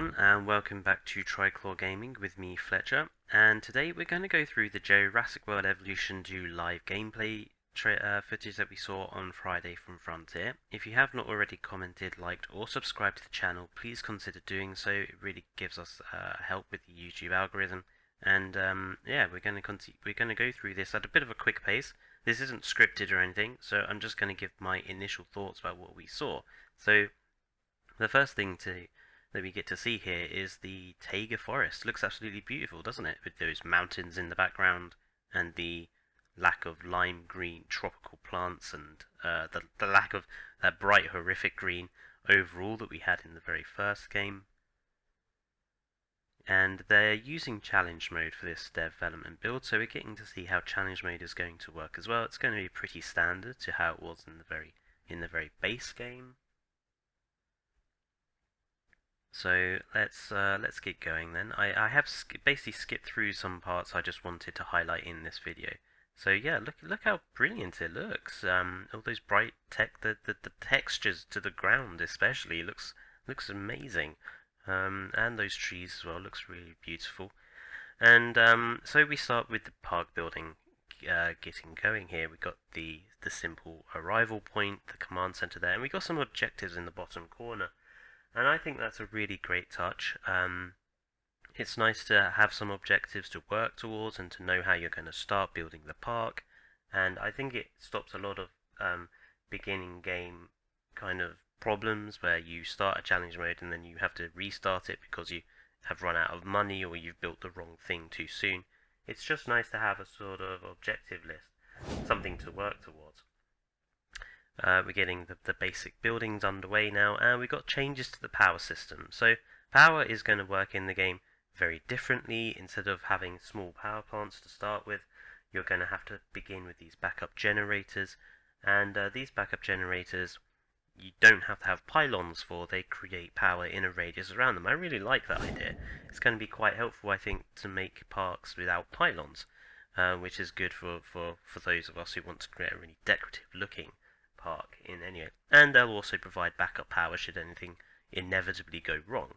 everyone, and welcome back to Triclaw Gaming with me, Fletcher. And today we're going to go through the Jurassic World Evolution 2 live gameplay footage that we saw on Friday from Frontier. If you have not already commented, liked, or subscribed to the channel, please consider doing so. It really gives us help with the YouTube algorithm. And yeah, we're going to go through this at a bit of a quick pace. This isn't scripted or anything, so I'm just going to give my initial thoughts about what we saw. So the first thing that we get to see here is the Taiga Forest. Looks absolutely beautiful, doesn't it? With those mountains in the background and the lack of lime green tropical plants and the lack of that bright horrific green overall that we had in the very first game. And they're using challenge mode for this development build, so we're getting to see how challenge mode is going to work as well. It's going to be pretty standard to how it was in the very base game. So let's get going then. I have basically skipped through some parts I just wanted to highlight in this video. So yeah, look how brilliant it looks. All those bright the textures to the ground especially looks amazing. And those trees as well looks really beautiful. And so we start with the park building getting going here. We got the simple arrival point, the command center there, and we got some objectives in the bottom corner. And I think that's a really great touch. It's nice to have some objectives to work towards and to know how you're going to start building the park. And I think it stops a lot of beginning game kind of problems where you start a challenge mode and then you have to restart it because you have run out of money or you've built the wrong thing too soon. It's just nice to have a sort of objective list, something to work towards. We're getting the basic buildings underway now, and we've got changes to the power system. So power is going to work in the game very differently. Instead of having small power plants to start with, you're going to have to begin with these backup generators. And these backup generators, you don't have to have pylons for. They create power in a radius around them. I really like that idea. It's going to be quite helpful, I think, to make parks without pylons, which is good for those of us who want to create a really decorative looking park in any way. And they'll also provide backup power should anything inevitably go wrong.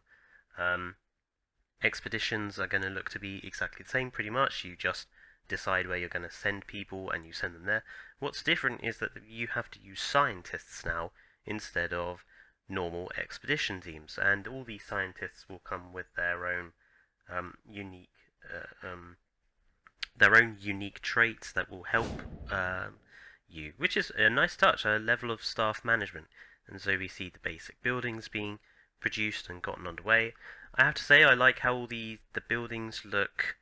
Expeditions are going to look to be exactly the same pretty much. You just decide where you're going to send people and you send them there. What's different is that you have to use scientists now instead of normal expedition teams, and all these scientists will come with their own unique traits that will help you, which is a nice touch, a level of staff management. And so we see the basic buildings being produced and gotten underway. I have to say I like how all the buildings look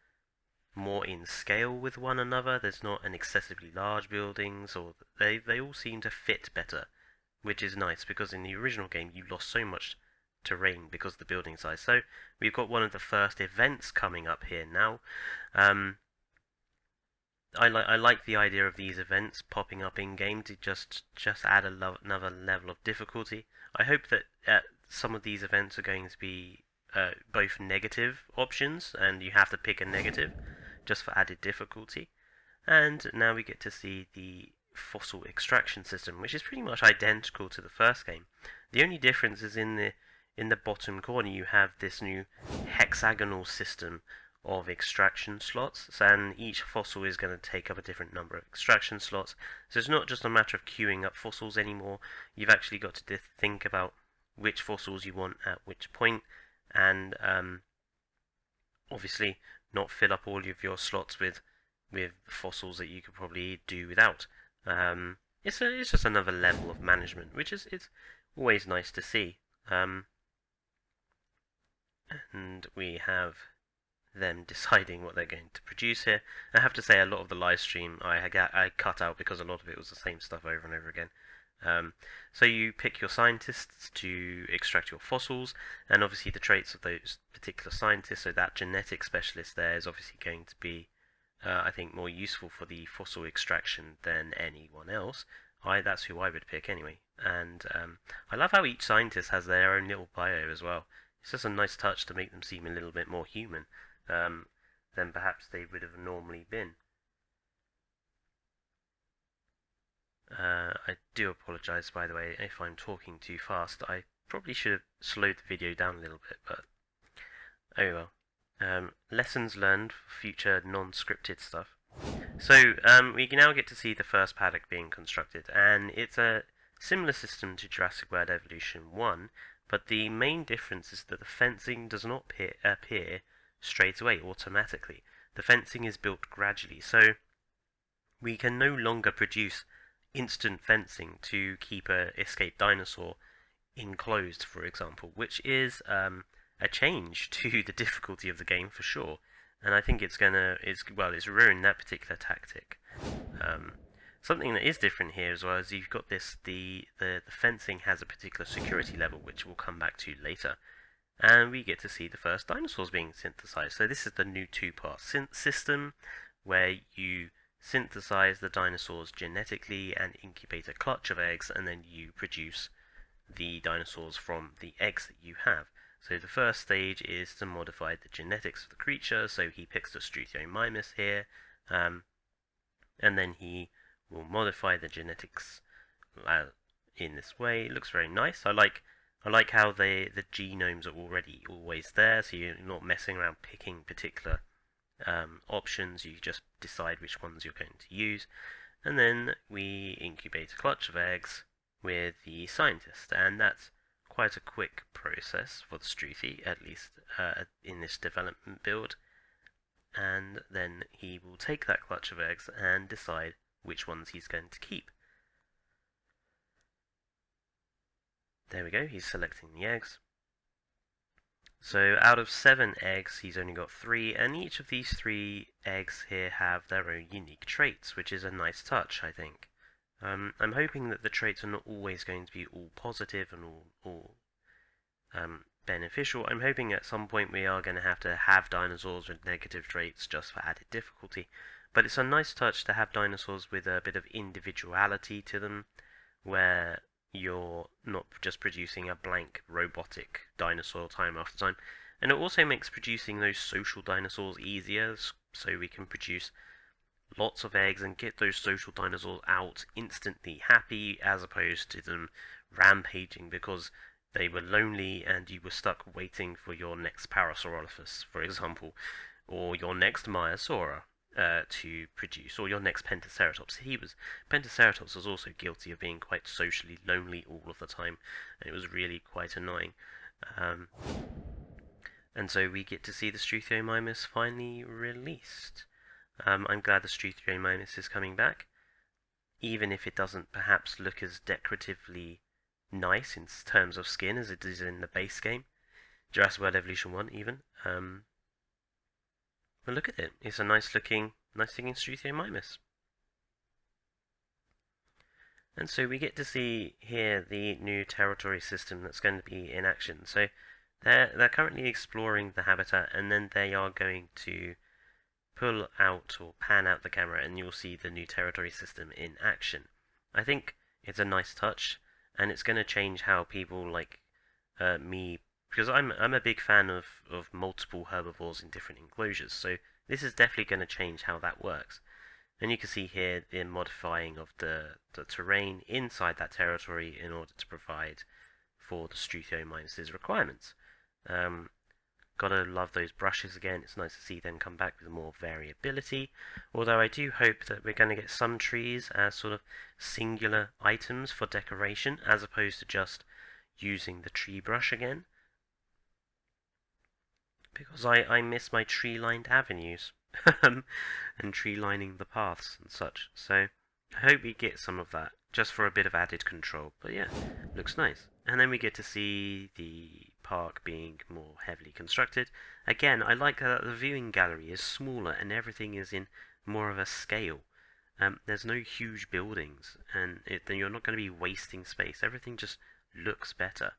more in scale with one another. There's not an excessively large buildings, or they all seem to fit better, which is nice because in the original game you lost so much terrain because of the building size. So we've got one of the first events coming up here now. I like the idea of these events popping up in game to just add another level of difficulty. I hope that some of these events are going to be both negative options, and you have to pick a negative just for added difficulty. And now we get to see the fossil extraction system, which is pretty much identical to the first game. The only difference is in the bottom corner you have this new hexagonal system of extraction slots, and each fossil is going to take up a different number of extraction slots. So it's not just a matter of queuing up fossils anymore. You've actually got to think about which fossils you want at which point, and obviously not fill up all of your slots with fossils that you could probably do without. It's just another level of management, which is it's always nice to see. And we have them deciding what they're going to produce here. I have to say a lot of the live stream I cut out because a lot of it was the same stuff over and over again. So you pick your scientists to extract your fossils, and obviously the traits of those particular scientists, so that genetic specialist there is obviously going to be, I think, more useful for the fossil extraction than anyone else. That's who I would pick anyway. And I love how each scientist has their own little bio as well. It's just a nice touch to make them seem a little bit more human than perhaps they would have normally been. I do apologise, by the way, if I'm talking too fast. I probably should have slowed the video down a little bit, but Oh well. Lessons learned for future non-scripted stuff. So we can now get to see the first paddock being constructed, and it's a similar system to Jurassic World Evolution 1, but the main difference is that the fencing does not appear straight away automatically. The fencing is built gradually, so we can no longer produce instant fencing to keep a escaped dinosaur enclosed, for example, which is a change to the difficulty of the game for sure. And I think it's ruined that particular tactic. Um, Something that is different here as well is you've got the fencing has a particular security level, which we'll come back to later, and we get to see the first dinosaurs being synthesized. So this is the new two-part system where you synthesize the dinosaurs genetically and incubate a clutch of eggs, and then you produce the dinosaurs from the eggs that you have. So the first stage is to modify the genetics of the creature, so he picks the Struthiomimus here, and then he will modify the genetics in this way. It looks very nice. I like how the genomes are already always there, so you're not messing around picking particular options. You just decide which ones you're going to use, and then we incubate a clutch of eggs with the scientist, and that's quite a quick process for the Struthi, at least in this development build. And then he will take that clutch of eggs and decide which ones he's going to keep. There we go, he's selecting the eggs. So out of 7 eggs, he's only got 3, and each of these 3 eggs here have their own unique traits, which is a nice touch, I think. I'm hoping that the traits are not always going to be all positive and all beneficial. I'm hoping at some point we are going to have dinosaurs with negative traits just for added difficulty. But it's a nice touch to have dinosaurs with a bit of individuality to them, where you're not just producing a blank robotic dinosaur time after time. And it also makes producing those social dinosaurs easier, so we can produce lots of eggs and get those social dinosaurs out instantly happy, as opposed to them rampaging because they were lonely and you were stuck waiting for your next Parasaurolophus, for example, or your next Maiasaura to produce, or your next Pentaceratops. Pentaceratops was also guilty of being quite socially lonely all of the time, and it was really quite annoying. And so we get to see the Struthiomimus finally released. I'm glad the Struthiomimus is coming back, even if it doesn't perhaps look as decoratively nice in terms of skin as it is in the base game, Jurassic World Evolution 1 even. But look at it, it's a nice looking Struthiomimus. And so we get to see here the new territory system that's going to be in action. So they're currently exploring the habitat, and then they are going to pull out or pan out the camera and you'll see the new territory system in action. I think it's a nice touch, and it's going to change how people like me, because I'm a big fan of multiple herbivores in different enclosures, so this is definitely going to change how that works. And you can see here the modifying of the terrain inside that territory in order to provide for the Struthiomimus' requirements. Gotta love those brushes again. It's nice to see them come back with more variability. Although I do hope that we're going to get some trees as sort of singular items for decoration, as opposed to just using the tree brush again. Because I miss my tree-lined avenues and tree-lining the paths and such. So I hope we get some of that, just for a bit of added control. But yeah, looks nice. And then we get to see the park being more heavily constructed. Again, I like that the viewing gallery is smaller and everything is in more of a scale. There's no huge buildings, and then you're not going to be wasting space. Everything just looks better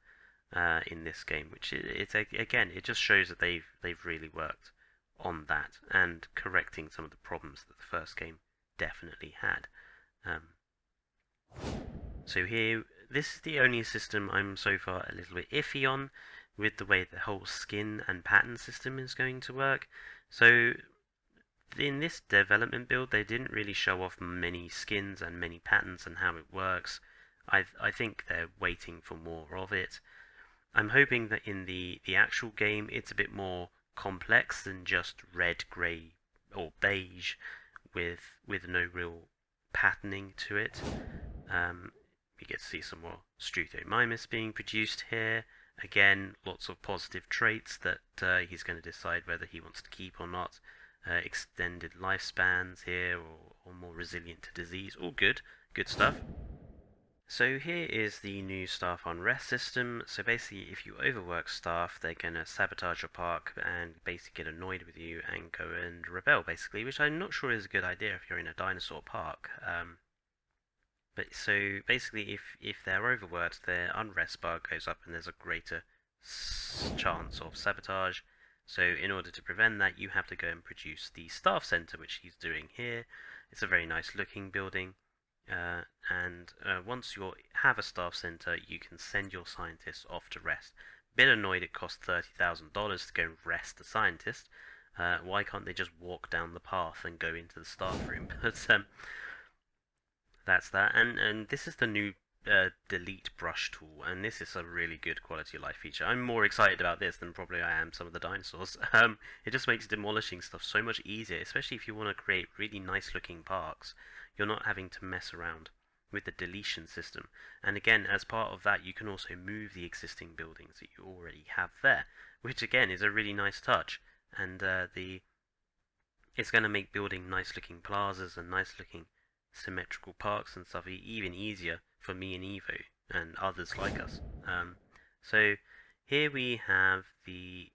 in this game, which again, it just shows that they've really worked on that and correcting some of the problems that the first game definitely had. So here, this is the only system I'm so far a little bit iffy on, with the way the whole skin and pattern system is going to work. So in this development build, they didn't really show off many skins and many patterns and how it works. I think they're waiting for more of it. I'm hoping that in the actual game, it's a bit more complex than just red, grey, or beige with no real patterning to it. We get to see some more Struthiomimus being produced here. Again, lots of positive traits that he's going to decide whether he wants to keep or not. Extended lifespans here, or more resilient to disease. All good stuff. So here is the new staff unrest system. So basically, if you overwork staff, they're going to sabotage your park and basically get annoyed with you and go and rebel, basically, which I'm not sure is a good idea if you're in a dinosaur park. But so basically, if they're overworked, their unrest bar goes up and there's a greater chance of sabotage. So in order to prevent that, you have to go and produce the staff center, which he's doing here. It's a very nice looking building. Once you have a staff center, you can send your scientists off to rest. Bit annoyed it cost $30,000 to go and rest the scientist. Why can't they just walk down the path and go into the staff room? But that's that. And this is the new delete brush tool, and this is a really good quality of life feature. I'm more excited about this than probably I am some of the dinosaurs. It just makes demolishing stuff so much easier, especially if you want to create really nice looking parks. You're not having to mess around with the deletion system. And again, as part of that, you can also move the existing buildings that you already have there, which again is a really nice touch. And it's going to make building nice looking plazas and nice looking symmetrical parks and stuff even easier for me and Evo and others like us. So here we have the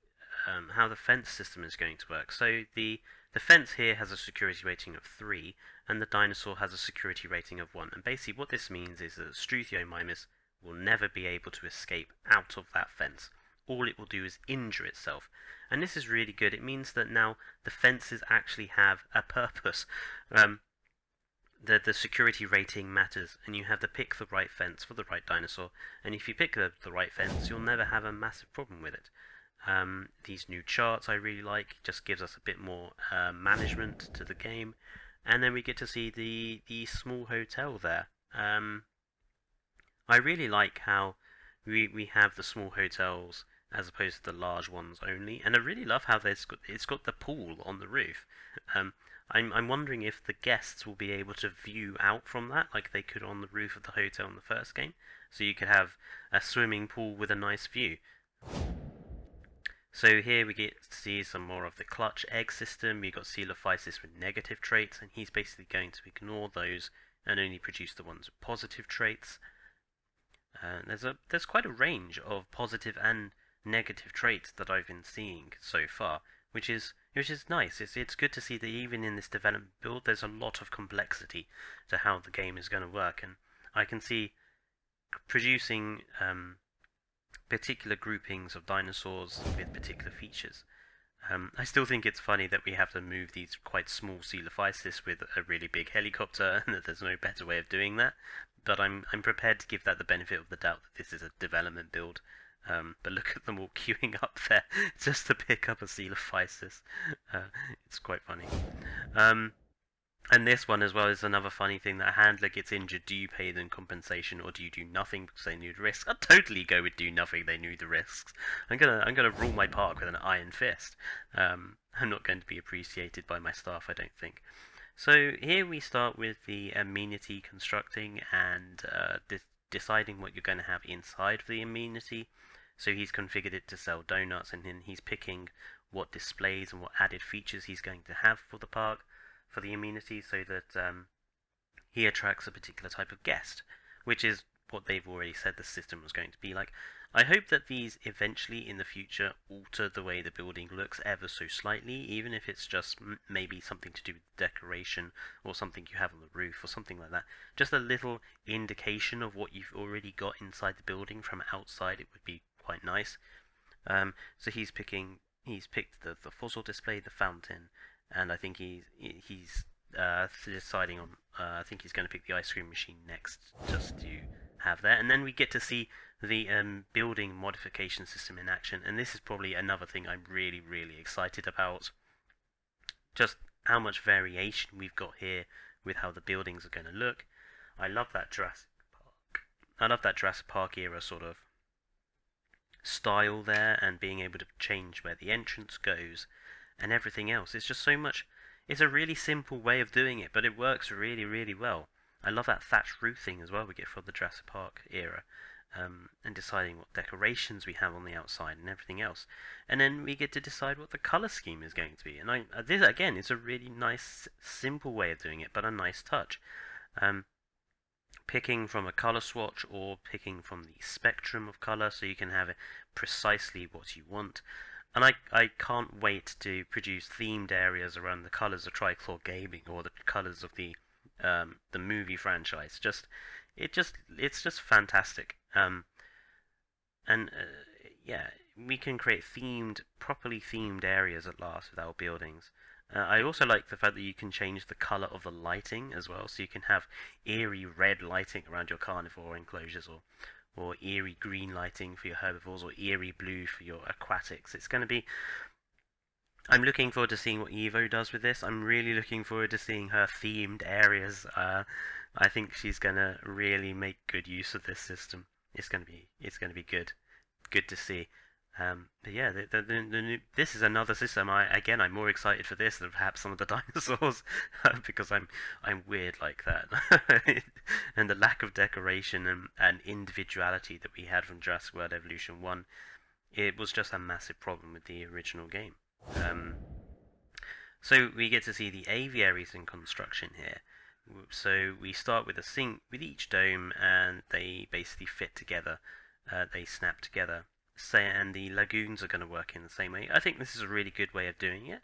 how the fence system is going to work. So the fence here has a security rating of 3, and the dinosaur has a security rating of 1. And basically what this means is that Struthiomimus will never be able to escape out of that fence. All it will do is injure itself. And this is really good. It means that now the fences actually have a purpose. The security rating matters, and you have to pick the right fence for the right dinosaur. And if you pick the right fence, you'll never have a massive problem with it. These new charts I really like, just gives us a bit more management to the game. And then we get to see the small hotel there. I really like how we have the small hotels as opposed to the large ones only, and I really love how it's got the pool on the roof. I'm wondering if the guests will be able to view out from that like they could on the roof of the hotel in the first game, so you could have a swimming pool with a nice view. So here we get to see some more of the clutch egg system. We've got Coelophysis with negative traits, and he's basically going to ignore those and only produce the ones with positive traits. There's quite a range of positive and negative traits that I've been seeing so far, which is nice. It's good to see that even in this development build, there's a lot of complexity to how the game is going to work, and I can see producing particular groupings of dinosaurs with particular features. I still think it's funny that we have to move these quite small Coelophysis with a really big helicopter, and that there's no better way of doing that. But I'm prepared to give that the benefit of the doubt that this is a development build. But look at them all queuing up there just to pick up a Coelophysis. It's quite funny. And this one as well is another funny thing, that a handler gets injured. Do you pay them compensation, or do you do nothing because they knew the risks? I'd totally go with do nothing, they knew the risks. I'm gonna rule my park with an iron fist. I'm not going to be appreciated by my staff, I don't think. So here we start with the amenity constructing and deciding what you're going to have inside of the amenity. So he's configured it to sell donuts, and then he's picking what displays and what added features he's going to have for the park, for the amenity, so that he attracts a particular type of guest, which is what they've already said the system was going to be like. I hope that these eventually in the future alter the way the building looks ever so slightly, even if it's just maybe something to do with decoration or something you have on the roof or something like that. Just a little indication of what you've already got inside the building from outside, it would be quite nice. So he's picked the fossil display, the fountain, and I think he's deciding on. I think he's going to pick the ice cream machine next, just to have that. And then we get to see the building modification system in action, and this is probably another thing I'm really excited about. Just how much variation we've got here with how the buildings are going to look. I love that Jurassic Park era sort of style there, and being able to change where the entrance goes and everything else. It's just so much. It's a really simple way of doing it, but it works really, really well. I love that thatched roof thing as well we get from the Jurassic Park era, and deciding what decorations we have on the outside and everything else. And then we get to decide what the color scheme is going to be. And this again is a really nice, simple way of doing it, but a nice touch. Picking from a color swatch or picking from the spectrum of color, so you can have it precisely what you want. And I can't wait to produce themed areas around the colors of Triclaw Gaming or the colors of the movie franchise. It's just fantastic. And yeah, we can create properly themed areas at last with our buildings. I also like the fact that you can change the color of the lighting as well, so you can have eerie red lighting around your carnivore enclosures, or eerie green lighting for your herbivores, or eerie blue for your aquatics. It's going to be. I'm looking forward to seeing what Evo does with this. I'm really looking forward to seeing her themed areas. I think she's going to really make good use of this system. It's going to be good to see. But yeah, this is another system. I'm more excited for this than perhaps some of the dinosaurs because I'm weird like that. And the lack of decoration and individuality that we had from Jurassic World Evolution 1, it was just a massive problem with the original game. So we get to see the aviaries in construction here. So we start with a sink with each dome, and they basically fit together. They snap together. And the lagoons are going to work in the same way. I think this is a really good way of doing it.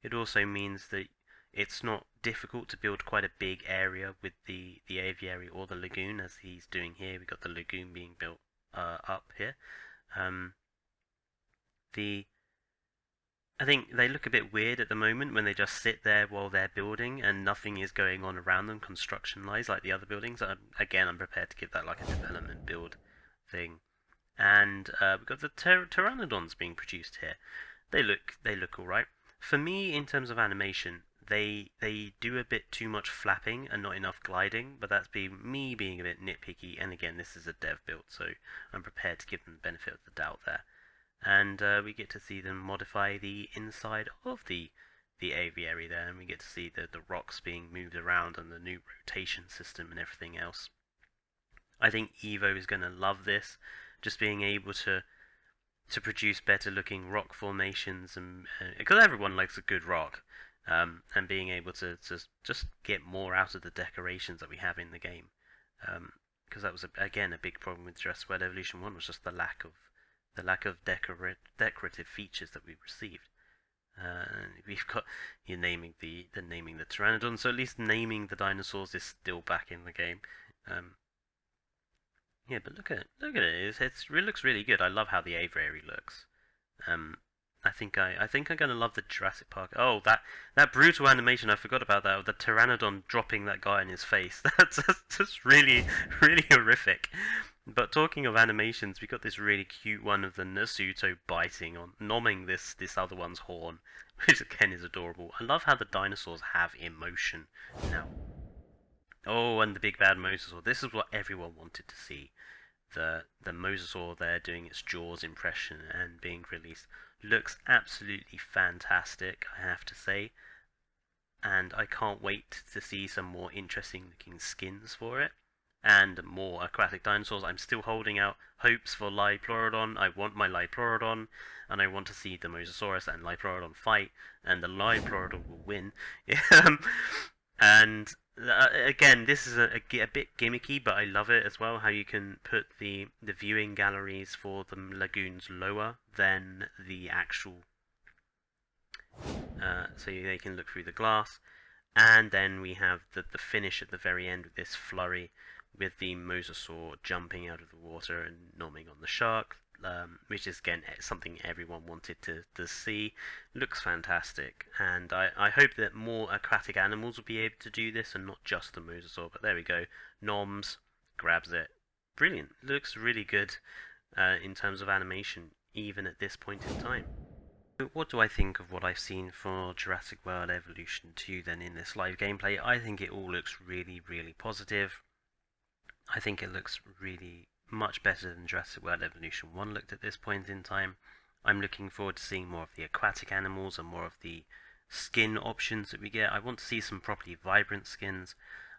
It also means that it's not difficult to build quite a big area with the aviary or the lagoon, as he's doing here. We've got the lagoon being built up here. I think they look a bit weird at the moment when they just sit there while they're building and nothing is going on around them construction-wise like the other buildings. Again, I'm prepared to give that like a development build thing. And we've got the pteranodons being produced here. They look all right. For me, in terms of animation, they do a bit too much flapping and not enough gliding, but that's me being a bit nitpicky. And again, this is a dev build, so I'm prepared to give them the benefit of the doubt there. And we get to see them modify the inside of the aviary there, and we get to see the rocks being moved around and the new rotation system and everything else. I think Evo is going to love this, just being able to produce better looking rock formations, and because everyone likes a good rock, and being able to just get more out of the decorations that we have in the game, because that was again a big problem with Jurassic World Evolution 1, was just the lack of decorative features that we received. We've got naming the pteranodon, so at least naming the dinosaurs is still back in the game. Yeah, but look at it. It looks really good. I love how the aviary looks. I think I'm gonna love the Jurassic Park. Oh, that brutal animation! I forgot about that. Of the pteranodon dropping that guy in his face. That's just really horrific. But talking of animations, we got this really cute one of the Nasuto nomming this other one's horn, which again is adorable. I love how the dinosaurs have emotion now. Oh, and the big bad mosasaur. This is what everyone wanted to see. The mosasaur there doing its Jaws impression and being released looks absolutely fantastic, I have to say. And I can't wait to see some more interesting looking skins for it. And more aquatic dinosaurs. I'm still holding out hopes for Liopleurodon. I want my Liopleurodon, and I want to see the Mosasaurus and Liopleurodon fight, and the Liopleurodon will win. And again, this is a bit gimmicky, but I love it as well, how you can put the viewing galleries for the lagoons lower than the actual... so they can look through the glass. And then we have the finish at the very end with this flurry, with the mosasaur jumping out of the water and nomming on the shark, which is again something everyone wanted to see. Looks fantastic, and I hope that more aquatic animals will be able to do this and not just the mosasaur. But there we go, Noms grabs it. Brilliant, looks really good in terms of animation, even at this point in time. What do I think of what I've seen for Jurassic World Evolution 2 then in this live gameplay? I think it all looks really positive. I think it looks really much better than Jurassic World Evolution 1 looked at this point in time. I'm looking forward to seeing more of the aquatic animals and more of the skin options that we get. I want to see some properly vibrant skins.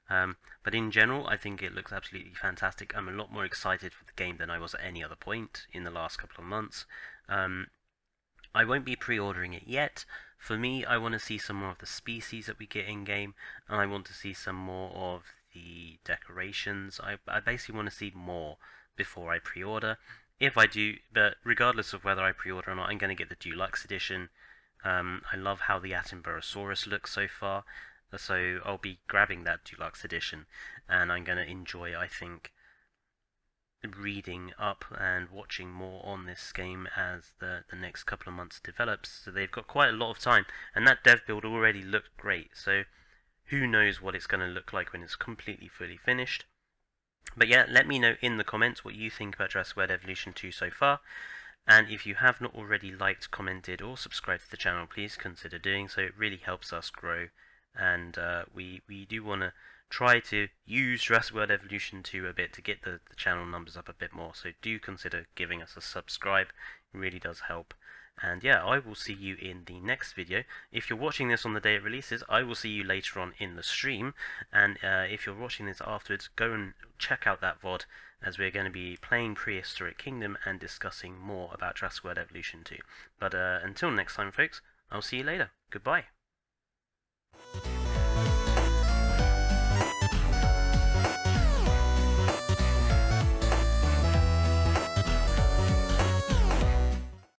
But in general, I think it looks absolutely fantastic. I'm a lot more excited for the game than I was at any other point in the last couple of months. I won't be pre-ordering it yet. For me, I want to see some more of the species that we get in-game, and I want to see some more of the decorations. I basically want to see more before I pre-order. If I do, but regardless of whether I pre-order or not, I'm going to get the Deluxe Edition. I love how the Attenborosaurus looks so far, so I'll be grabbing that Deluxe Edition, and I'm going to enjoy, I think, reading up and watching more on this game as the next couple of months develops. So they've got quite a lot of time, and that dev build already looked great, so who knows what it's going to look like when it's completely fully finished. But yeah, let me know in the comments what you think about Jurassic World Evolution 2 so far. And if you have not already liked, commented, or subscribed to the channel, please consider doing so. It really helps us grow, and we do want to try to use Jurassic World Evolution 2 a bit to get the channel numbers up a bit more. So do consider giving us a subscribe. It really does help. And yeah, I will see you in the next video. If you're watching this on the day it releases, I will see you later on in the stream. And if you're watching this afterwards, go and check out that VOD, as we're going to be playing Prehistoric Kingdom and discussing more about Jurassic World Evolution 2. But until next time, folks, I'll see you later. Goodbye.